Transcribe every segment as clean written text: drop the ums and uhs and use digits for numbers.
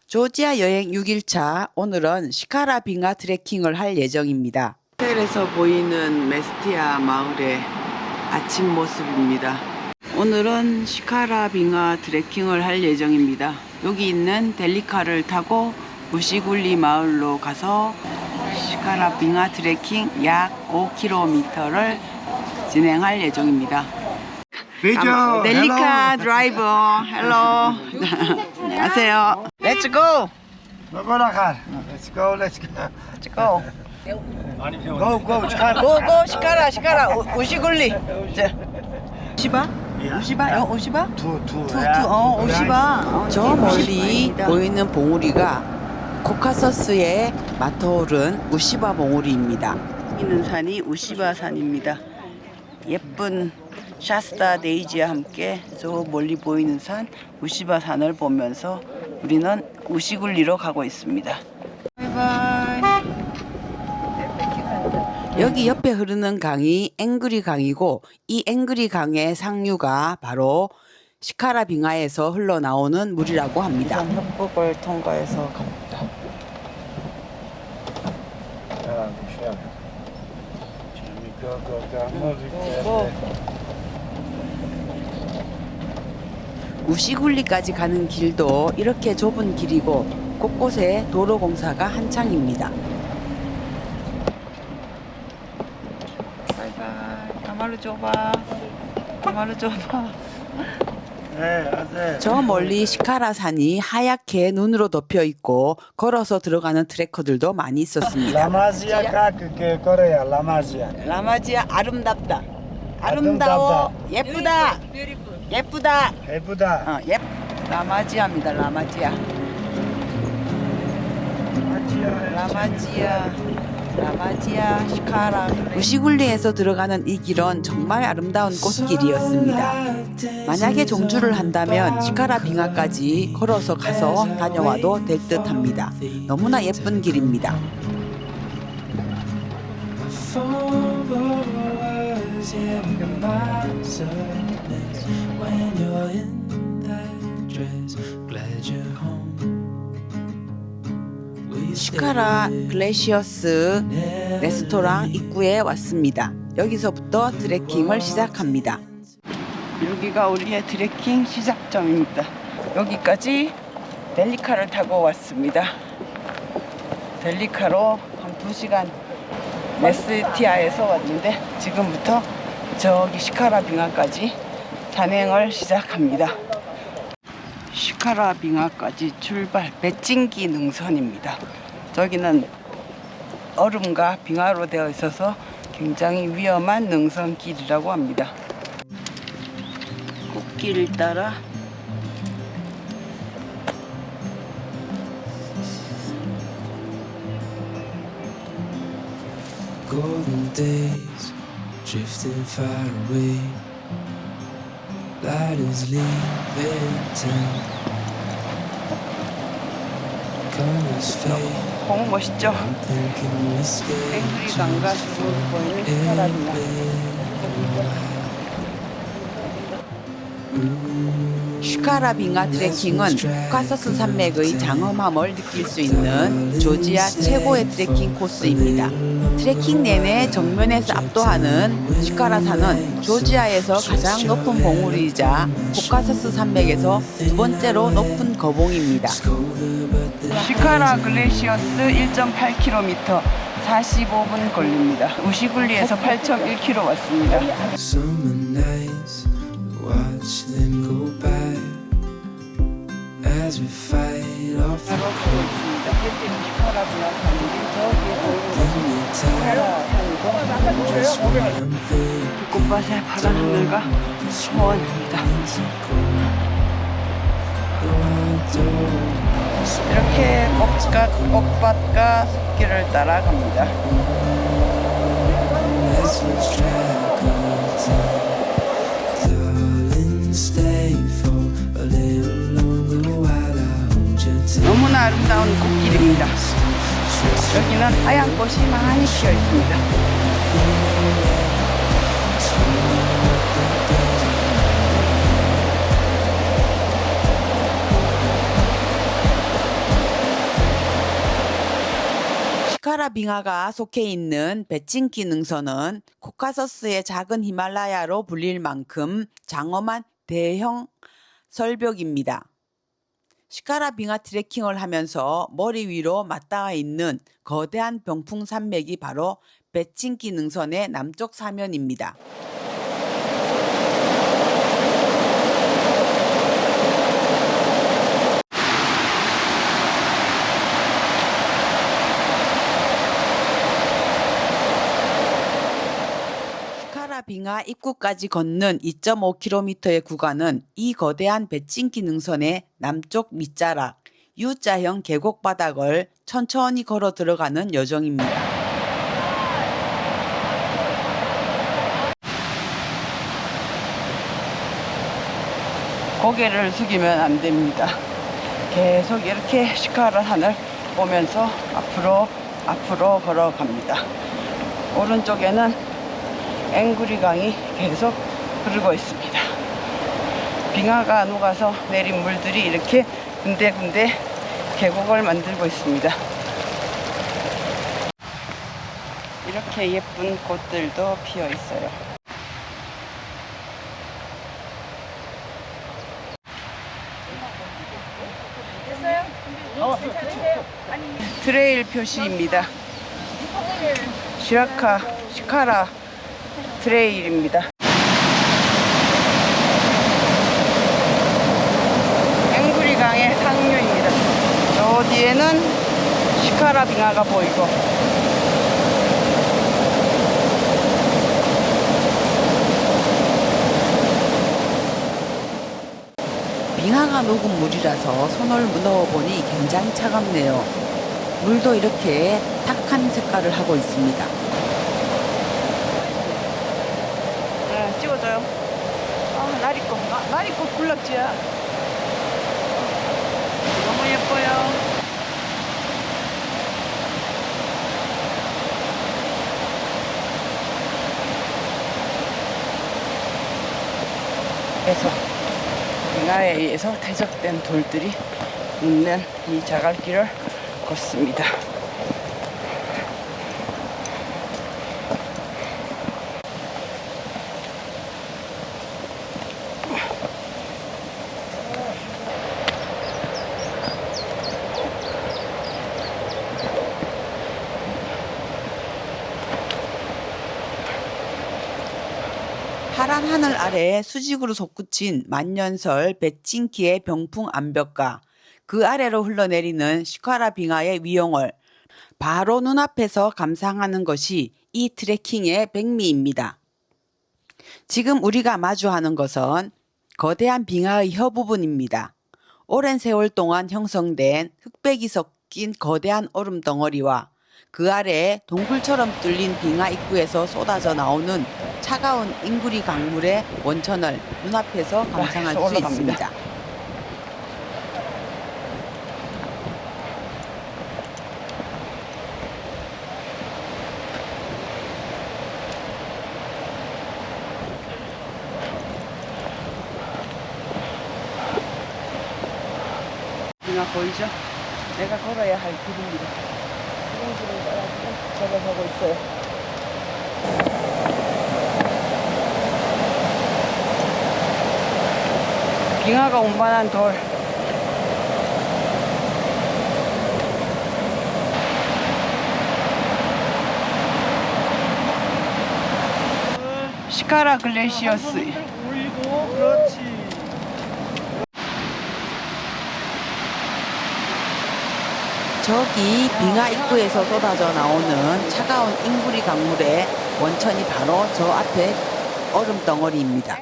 조지아 여행 6일차, 오늘은 시카라 빙하 트레킹을 할 예정입니다. 호텔에서 보이는 메스티아 마을의 아침 모습입니다. 오늘은 시카라 빙하 트레킹을 할 예정입니다. 여기 있는 델리카를 타고 우시굴리 마을로 가서 시카라 빙하 트레킹 약 5km를 진행할 예정입니다. 델리카 드라이버, 헬로. 안녕하세요. Let's go. Let's go. Let's go. Go. 고고 시카라 우시굴리. 우시바? 우시바? 우시바. 저 멀리 보이는 봉우리가 코카서스에 맞춰오른 우시바 봉우리입니다. 있는 산이 우시바 산입니다. 예쁜 샤스타 데이지와 함께 저 멀리 보이는 산 우시바 산을 보면서 우리는 우시굴리로 가고 있습니다. 바이바이. 여기 옆에 흐르는 강이 앵그리 강이고, 이 앵그리 강의 상류가 바로 시카라 빙하에서 흘러나오는 물이라고 합니다. 협곡을 통과해서 갑니다. 우시굴리까지 가는 길도 이렇게 좁은 길이고 곳곳에 도로 공사가 한창입니다. 바이바이. 가마루 줘봐. 저 멀리 시카라 산이 하얗게 눈으로 덮여 있고 걸어서 들어가는 트레커들도 많이 있었습니다. 라마지아 아름답다. 아름다워. 예쁘다. 라마지아입니다. 라마지아 시카라. 우시굴리에서 들어가는 이 길은 정말 아름다운 꽃길이었습니다. 만약에 종주를 한다면 시카라 빙하까지 걸어서 가서 다녀와도 될 듯합니다. 너무나 예쁜 길입니다. 시카라 글래시어스 레스토랑 입구에 왔습니다. 여기서부터 트레킹을 시작합니다. 여기가 우리의 트레킹 시작점입니다. 여기까지 델리카를 타고 왔습니다. 델리카로 한 2시간 메스티아에서 왔는데 지금부터 저기 시카라 빙하까지 산행을 시작합니다. 시카라 빙하까지 출발. 배찡기 능선입니다. 저기는 얼음과 빙하로 되어 있어서 굉장히 위험한 능선길이라고 합니다. 꽃길을 따라 golden days drifting far away. Light is leaving town. Colors fade. 너무 멋있죠? I'm thinking we stay. 앵그리 강과 주로 보이는 시카라 빙하. 시카라 빙하 트레킹은 코카서스 산맥의 장엄함을 느낄 수 있는 조지아 최고의 트레킹 코스입니다. 트레킹 내내 정면에서 압도하는 시카라 산은 조지아에서 가장 높은 봉우리이자 코카서스 산맥에서 두 번째로 높은 거봉입니다. 시카라 글래시어스 1.8km 45분 걸립니다. 우시굴리에서 8.1km 왔습니다. Summer nights, watch them go by as we fight off the cold. 시카라 빙하 산이 저기에 Just when I'm thinking 꽃밭의 파란 하늘과 초원입니다. 이렇게 꽃밭과 숲길을 따라갑니다. let's lose track of time. Darling, stay for a little longer while I hold you tight. 너무나 아름다운 꽃길입니다. 여기는 하얀 꽃이 많이 피어 있습니다. 시카라 빙하가 속해 있는 베칭키 능선은 코카서스의 작은 히말라야로 불릴 만큼 장엄한 대형 설벽입니다. 시카라 빙하 트레킹을 하면서 머리 위로 맞닿아 있는 거대한 병풍 산맥이 바로 베칭키 능선의 남쪽 사면입니다. 시카라 빙하 입구까지 걷는 2.5km의 구간은 이 거대한 베칭키 능선의 남쪽 밑자락 U자형 계곡 바닥을 천천히 걸어 들어가는 여정입니다. 고개를 숙이면 안 됩니다. 계속 이렇게 시카라 산을 보면서 앞으로 걸어갑니다. 오른쪽에는 앵구리 강이 계속 흐르고 있습니다. 빙하가 녹아서 내린 물들이 이렇게 군데군데 계곡을 만들고 있습니다. 이렇게 예쁜 꽃들도 피어 있어요. 트레일 표시입니다. 시카라 트레일입니다. 앵구리 강의 상류입니다. 저 뒤에는 시카라 빙하가 보이고 빙하가 녹은 물이라서 손을 넣어보니 굉장히 차갑네요. 물도 이렇게 탁한 색깔을 하고 있습니다. 찍어줘요. 나리꽃 굴락지야. 너무 예뻐요. 그래서 빙하에 의해서 퇴적된 돌들이 있는 이 자갈길을 걷습니다. 파란 하늘 아래에 수직으로 솟구친 만년설 베칭키의 병풍 암벽과 그 아래로 흘러내리는 시카라 빙하의 위용을 바로 눈앞에서 감상하는 것이 이 트레킹의 백미입니다. 지금 우리가 마주하는 것은 거대한 빙하의 혀 부분입니다. 오랜 세월 동안 형성된 흑백이 섞인 거대한 얼음 덩어리와 그 아래에 동굴처럼 뚫린 빙하 입구에서 쏟아져 나오는 차가운 잉구리 강물의 원천을 눈앞에서 감상할 수 있습니다. 빙하 보이죠? 내가 걸어야 할 길입니다. 이런 길을 가지고 걸어가고 있어요. 빙하가 운반한 돌. 시카라 글래시어스. 보이고 그렇지. 저기 빙하 입구에서 쏟아져 나오는 차가운 잉구리 강물의 원천이 바로 저 앞에 얼음 덩어리입니다.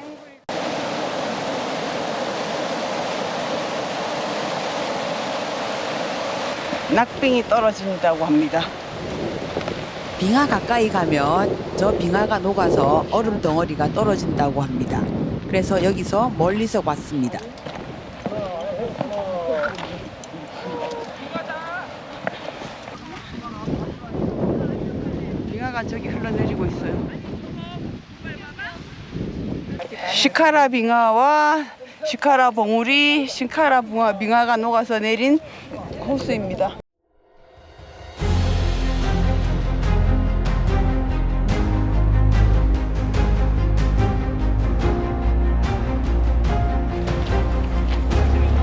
낙빙이 떨어진다고 합니다. 빙하 가까이 가면 저 빙하가 녹아서 얼음 덩어리가 떨어진다고 합니다. 그래서 여기서 멀리서 봤습니다. 빙하가 저기 흘러내리고 있어요. 시카라 빙하와 시카라 봉우리, 시카라 빙하가 녹아서 내린 호수입니다.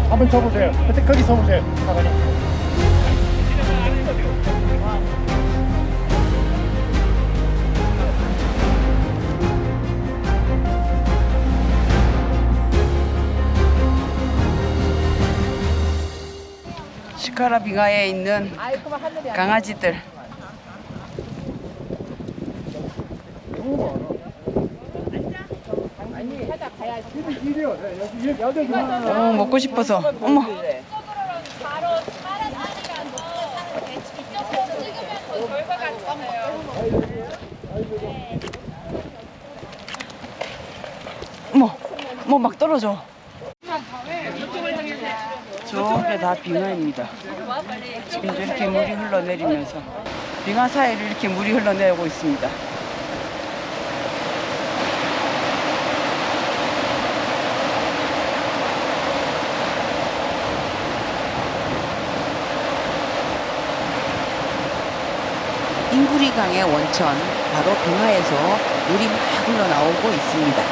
한번 쳐보세요. 그때 거기 서보세요. 가만히. 시카라 빙하에 있는 강아지들. 먹고 싶어서. 어머. 어머, 막 떨어져. 저게 다 빙하입니다. 지금 이렇게 물이 흘러내리면서 빙하 사이를 이렇게 물이 흘러내리고 있습니다. 잉구리강의 원천, 바로 빙하에서 물이 막 흘러나오고 있습니다.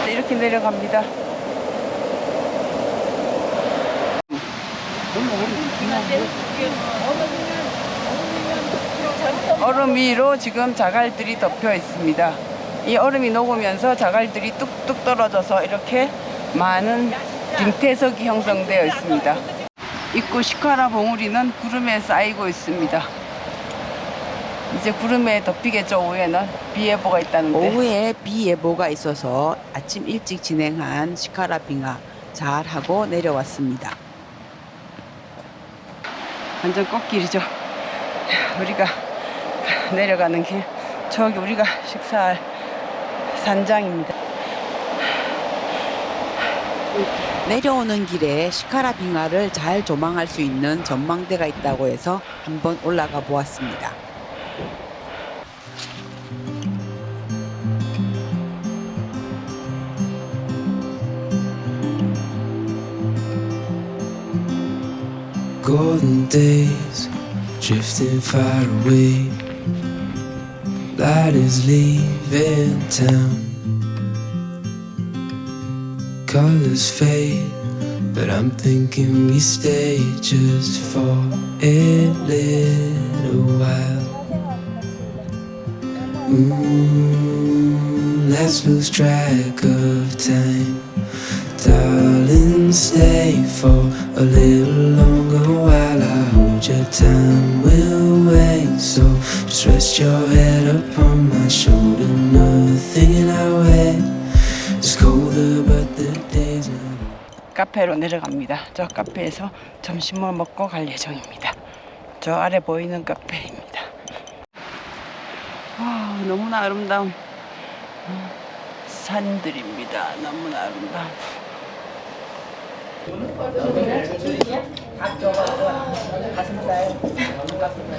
이렇게 내려갑니다. 얼음 위로 지금 자갈들이 덮여 있습니다. 이 얼음이 녹으면서 자갈들이 뚝뚝 떨어져서 이렇게 많은 빙태석이 형성되어 있습니다. 입구 시카라 봉우리는 구름에 쌓이고 있습니다. 이제 구름에 덮이겠죠. 오후에는 비 예보가 있다는데. 오후에 비 예보가 있어서 아침 일찍 진행한 시카라 빙하 잘 하고 내려왔습니다. 완전 꽃길이죠. 우리가 내려가는 길, 저기 우리가 식사할 산장입니다. 내려오는 길에 시카라 빙하를 잘 조망할 수 있는 전망대가 있다고 해서 한번 올라가 보았습니다. Golden days drifting far away. Light is leaving town. Colors fade, but I'm thinking we stay just for a little while. Let's lose track of time. Darling, stay for a little longer while I hold your time. We'll wait, so just rest your head upon my shoulder. Nothing in our way is colder, but the days are. 카페로 내려갑니다. 저 카페에서 점심을 먹고 갈 예정입니다. 저 아래 보이는 카페입니다. 와, 너무나 아름다운 산들입니다. 너무나 아름다운.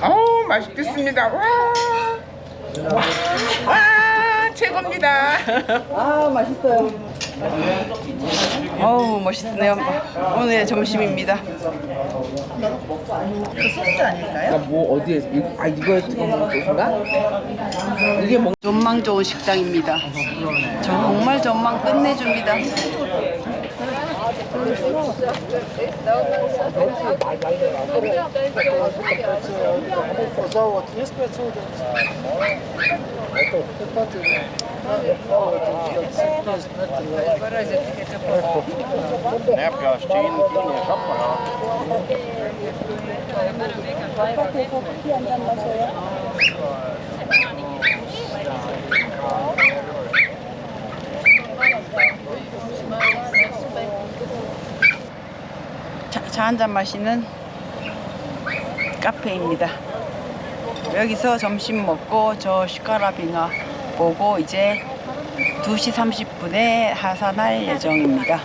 어우 맛있겠습니다. 와 최고입니다. 아, 맛있어요. 어우, 멋있네요. 오늘의 점심입니다. 뭐 어디에 이거 소스인가? 이게 뭐 전망 좋은 식당입니다. 정말 전망 끝내줍니다. Za, jest 500. 차 한 잔 마시는 카페입니다. 여기서 점심 먹고 저 시카라 빙하 보고 이제 2시 30분에 하산할 예정입니다.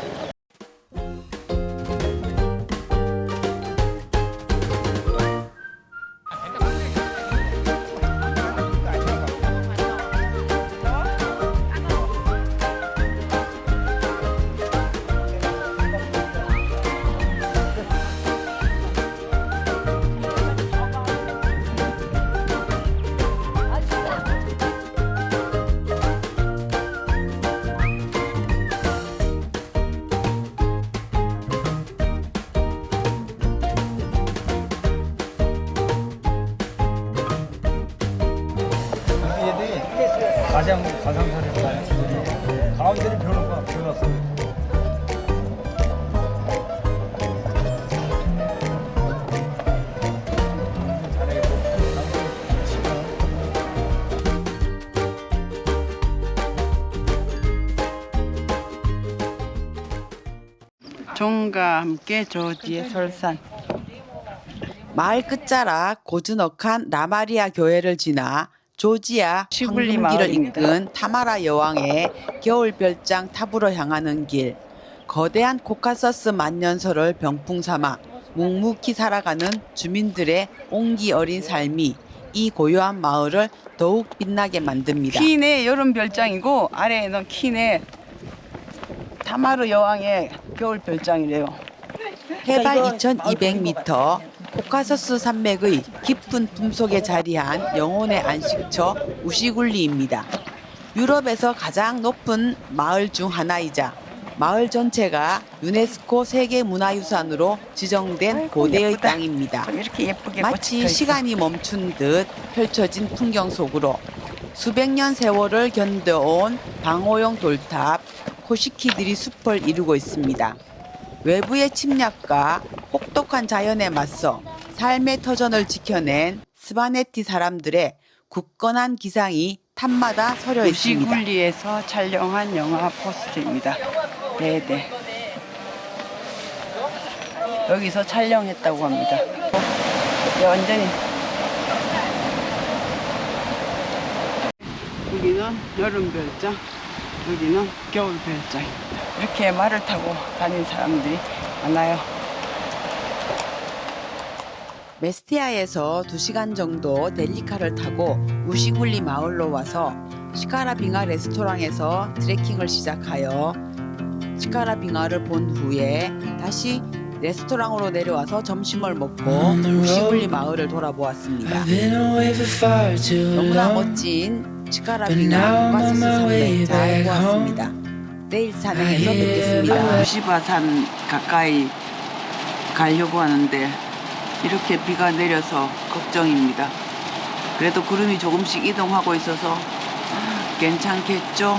가상사를 가운데를 비워놨어요. 종과 함께 조지의 설산. 마을 끝자락 고즈넉한 라마리아 교회를 지나 조지아 시굴리 황금길을 마을입니다. 인근 타마라 여왕의 겨울별장 탑으로 향하는 길. 거대한 코카서스 만년설을 병풍 삼아 묵묵히 살아가는 주민들의 온기 어린 삶이 이 고요한 마을을 더욱 빛나게 만듭니다. 킨의 여름 별장이고 아래에는 킨의 타마르 여왕의 겨울 별장이래요. 해발 2200m 코카서스 산맥의 깊은 품속에 자리한 영혼의 안식처 우시굴리입니다. 유럽에서 가장 높은 마을 중 하나이자 마을 전체가 유네스코 세계문화유산으로 지정된 고대의 예쁘다. 땅입니다. 이렇게 예쁘게 마치 꽂혀 있어. 시간이 멈춘 듯 펼쳐진 풍경 속으로 수백 년 세월을 견뎌온 방호용 돌탑 코시키들이 숲을 이루고 있습니다. 외부의 침략과 혹독한 자연에 맞서 삶의 터전을 지켜낸 스바네티 사람들의 굳건한 기상이 탑마다 서려 있습니다. 우시굴리에서 촬영한 영화 포스터입니다. 네네. 여기서 촬영했다고 합니다. 네, 완전히. 여기는 여름 별장, 여기는 겨울 별장. 이렇게 말을 타고 다니는 사람들이 많아요. 메스티아에서 2시간 정도 델리카를 타고 우시굴리 마을로 와서 시카라 빙하 레스토랑에서 트레킹을 시작하여 시카라 빙하를 본 후에 다시 레스토랑으로 내려와서 점심을 먹고 우시굴리 마을을 돌아보았습니다. I've been away for far too 너무나 long. 멋진 시카라 But 빙하 now I'm on 코카서스 my way 산맥 잘 back 보았습니다. 내일 산행에서 I hear 뵙겠습니다. 우시바산 가까이 가려고 하는데 이렇게 비가 내려서 걱정입니다. 그래도 구름이 조금씩 이동하고 있어서 괜찮겠죠?